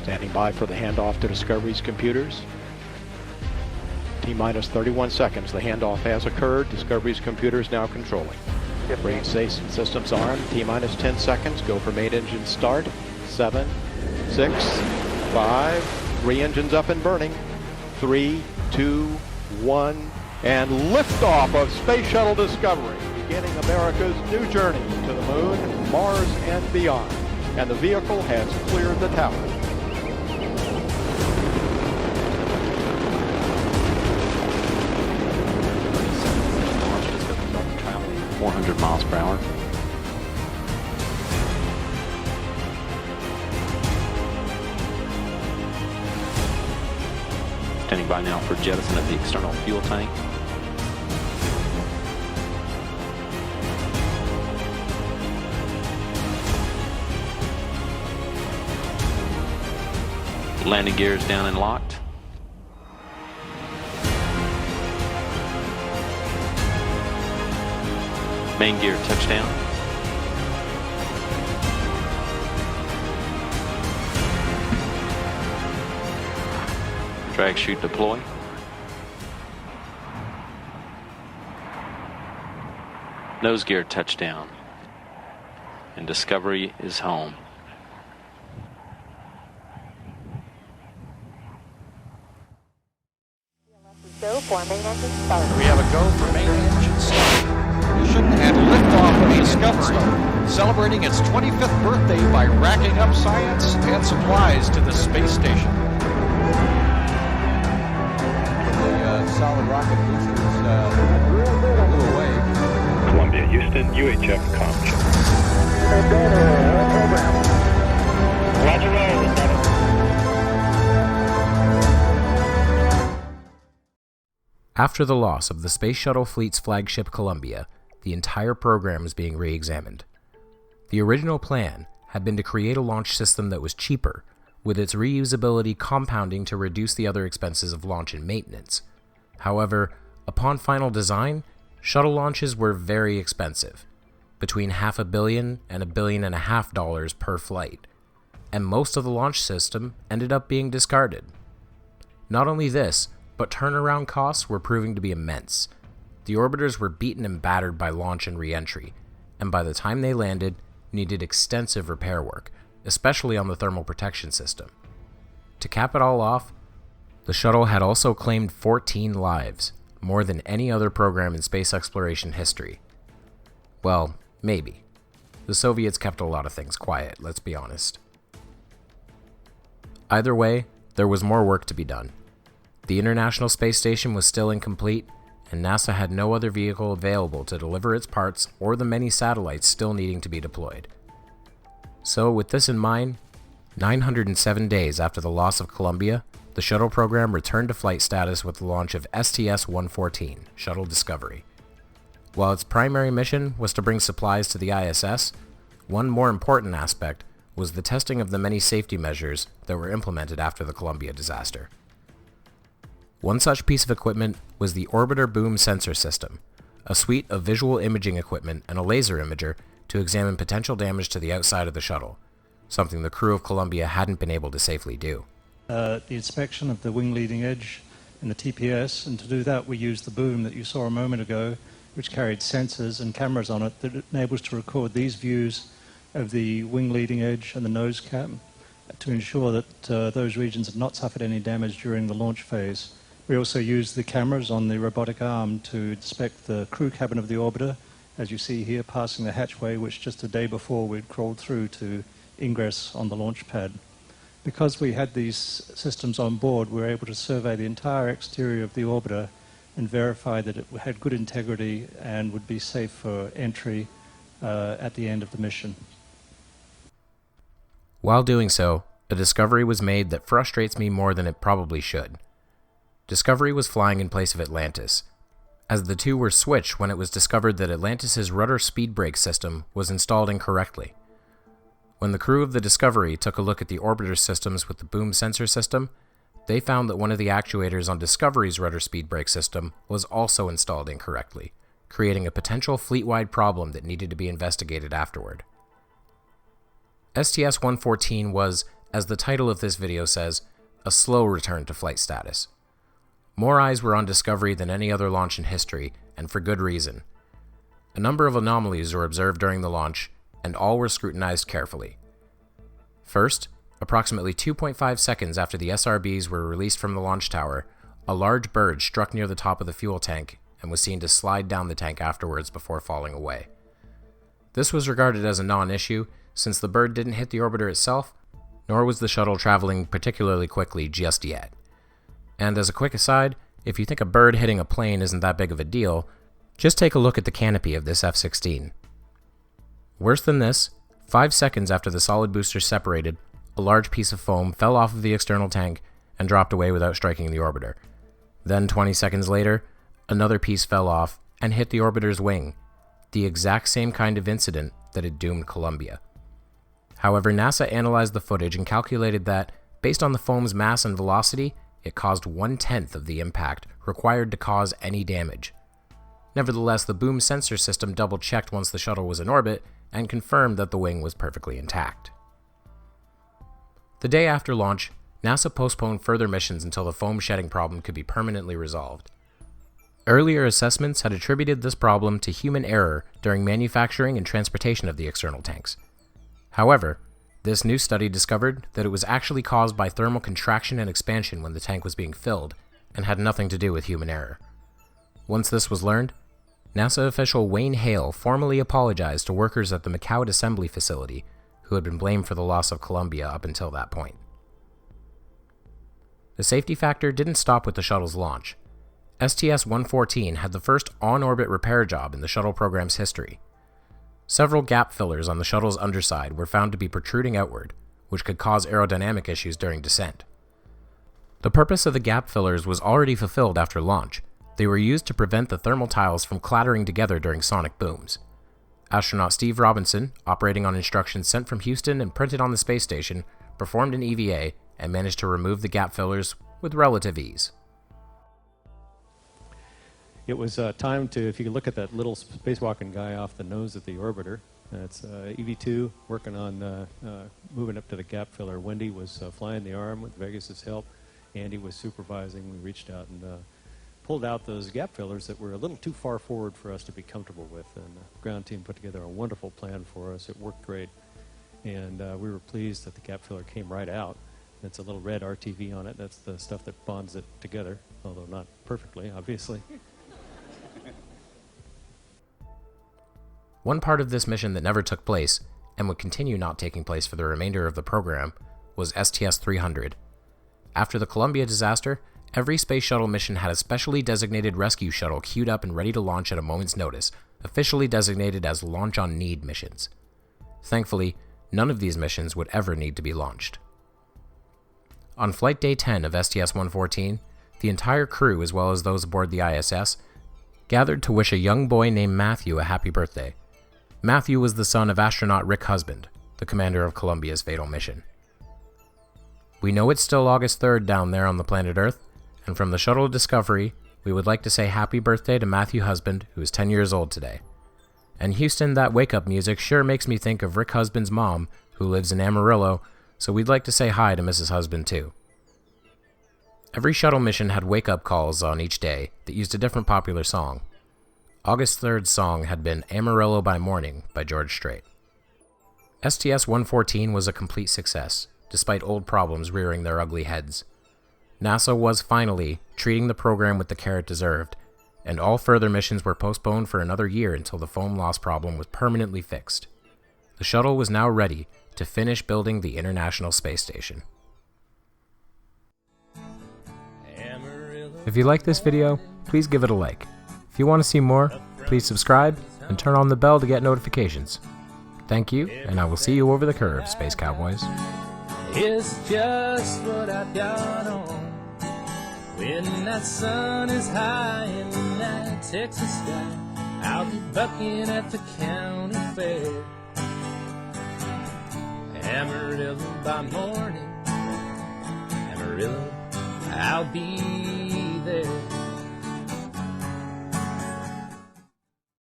Standing by for the handoff to Discovery's computers. T-minus 31 seconds. The handoff has occurred. Discovery's computers now controlling. Brain systems armed. T-minus 10 seconds. Go for main engine start. 7, 6, 5. 3 engines up and burning. 3, 2, 1. And liftoff of Space Shuttle Discovery, beginning America's new journey to the moon, Mars, and beyond. And the vehicle has cleared the tower. Traveling 400 miles per hour. Standing by now for jettison of the external fuel tank. Landing gears down and locked. Main gear touchdown. Drag chute deploy. Nose gear touchdown. And Discovery is home. Go for main engine start. We have a go for main engine start. Mission and liftoff of Discovery, celebrating its 25th birthday by racking up science and supplies to the space station. The solid rocket boosters blew away. Columbia, Houston, UHF comm check. Roger, roll. After the loss of the Space Shuttle Fleet's flagship Columbia, the entire program was being re-examined. The original plan had been to create a launch system that was cheaper, with its reusability compounding to reduce the other expenses of launch and maintenance. However, upon final design, shuttle launches were very expensive, between $500 million and $1.5 billion per flight, and most of the launch system ended up being discarded. Not only this, but turnaround costs were proving to be immense. The orbiters were beaten and battered by launch and re-entry, and by the time they landed, needed extensive repair work, especially on the thermal protection system. To cap it all off, the shuttle had also claimed 14 lives, more than any other program in space exploration history. Well, maybe. The Soviets kept a lot of things quiet, let's be honest. Either way, there was more work to be done. The International Space Station was still incomplete, and NASA had no other vehicle available to deliver its parts or the many satellites still needing to be deployed. So, with this in mind, 907 days after the loss of Columbia, the shuttle program returned to flight status with the launch of STS-114, Shuttle Discovery. While its primary mission was to bring supplies to the ISS, one more important aspect was the testing of the many safety measures that were implemented after the Columbia disaster. One such piece of equipment was the Orbiter Boom Sensor System, a suite of visual imaging equipment and a laser imager to examine potential damage to the outside of the shuttle, something the crew of Columbia hadn't been able to safely do. The inspection of the wing leading edge and the TPS, and to do that we used the boom that you saw a moment ago, which carried sensors and cameras on it that enables to record these views of the wing leading edge and the nose cap to ensure that those regions had not suffered any damage during the launch phase. We also used the cameras on the robotic arm to inspect the crew cabin of the orbiter, as you see here, passing the hatchway, which just a day before we'd crawled through to ingress on the launch pad. Because we had these systems on board, we were able to survey the entire exterior of the orbiter and verify that it had good integrity and would be safe for entry at the end of the mission. While doing so, a discovery was made that frustrates me more than it probably should. Discovery was flying in place of Atlantis, as the two were switched when it was discovered that Atlantis' rudder speed brake system was installed incorrectly. When the crew of the Discovery took a look at the orbiter systems with the boom sensor system, they found that one of the actuators on Discovery's rudder speed brake system was also installed incorrectly, creating a potential fleet-wide problem that needed to be investigated afterward. STS-114 was, As the title of this video says, a slow return to flight status. More eyes were on Discovery than any other launch in history, and for good reason. A number of anomalies were observed during the launch, and all were scrutinized carefully. First, approximately 2.5 seconds after the SRBs were released from the launch tower, a large bird struck near the top of the fuel tank and was seen to slide down the tank afterwards before falling away. This was regarded as a non-issue, since the bird didn't hit the orbiter itself, nor was the shuttle traveling particularly quickly just yet. And as a quick aside, if you think a bird hitting a plane isn't that big of a deal, just take a look at the canopy of this F-16. Worse than this, 5 seconds after the solid boosters separated, a large piece of foam fell off of the external tank and dropped away without striking the orbiter. Then 20 seconds later, another piece fell off and hit the orbiter's wing, the exact same kind of incident that had doomed Columbia. However, NASA analyzed the footage and calculated that, based on the foam's mass and velocity, it caused 1/10 of the impact required to cause any damage. Nevertheless, the boom sensor system double-checked once the shuttle was in orbit and confirmed that the wing was perfectly intact. The day after launch, NASA postponed further missions until the foam shedding problem could be permanently resolved. Earlier assessments had attributed this problem to human error during manufacturing and transportation of the external tanks. However, this new study discovered that it was actually caused by thermal contraction and expansion when the tank was being filled, and had nothing to do with human error. Once this was learned, NASA official Wayne Hale formally apologized to workers at the McCowan Assembly Facility, who had been blamed for the loss of Columbia up until that point. The safety factor didn't stop with the shuttle's launch. STS-114 had the first on-orbit repair job in the shuttle program's history. Several gap fillers on the shuttle's underside were found to be protruding outward, which could cause aerodynamic issues during descent. The purpose of the gap fillers was already fulfilled after launch. They were used to prevent the thermal tiles from clattering together during sonic booms. Astronaut Steve Robinson, operating on instructions sent from Houston and printed on the space station, performed an EVA and managed to remove the gap fillers with relative ease. It was time to, if you could look at that little spacewalking guy off the nose of the orbiter, that's EV2 working on moving up to the gap filler. Wendy was flying the arm with Vegas's help. Andy was supervising. We reached out and pulled out those gap fillers that were a little too far forward for us to be comfortable with. And the ground team put together a wonderful plan for us. It worked great. And we were pleased that the gap filler came right out. It's a little red RTV on it. That's the stuff that bonds it together, although not perfectly, obviously. One part of this mission that never took place, and would continue not taking place for the remainder of the program, was STS-300. After the Columbia disaster, every space shuttle mission had a specially designated rescue shuttle queued up and ready to launch at a moment's notice, officially designated as Launch on Need missions. Thankfully, none of these missions would ever need to be launched. On Flight Day 10 of STS-114, the entire crew, as well as those aboard the ISS, gathered to wish a young boy named Matthew a happy birthday. Matthew was the son of astronaut Rick Husband, the commander of Columbia's fatal mission. We know it's still August 3rd down there on the planet Earth, and from the shuttle Discovery, we would like to say happy birthday to Matthew Husband, who is 10 years old today. And Houston, that wake-up music sure makes me think of Rick Husband's mom, who lives in Amarillo, so we'd like to say hi to Mrs. Husband too. Every shuttle mission had wake-up calls on each day that used a different popular song. August 3rd's song had been Amarillo by Morning by George Strait. STS-114 was a complete success, despite old problems rearing their ugly heads. NASA was finally treating the program with the care it deserved, and all further missions were postponed for another year until the foam loss problem was permanently fixed. The shuttle was now ready to finish building the International Space Station. If you like this video, please give it a like. If you want to see more, please subscribe and turn on the bell to get notifications. Thank you, and I will see you over the curve, Space Cowboys. It's just what I've got on when that sun is high in that Texas sky. I'll be bucking at the county fair. Amarillo by morning, Amarillo, I'll be there.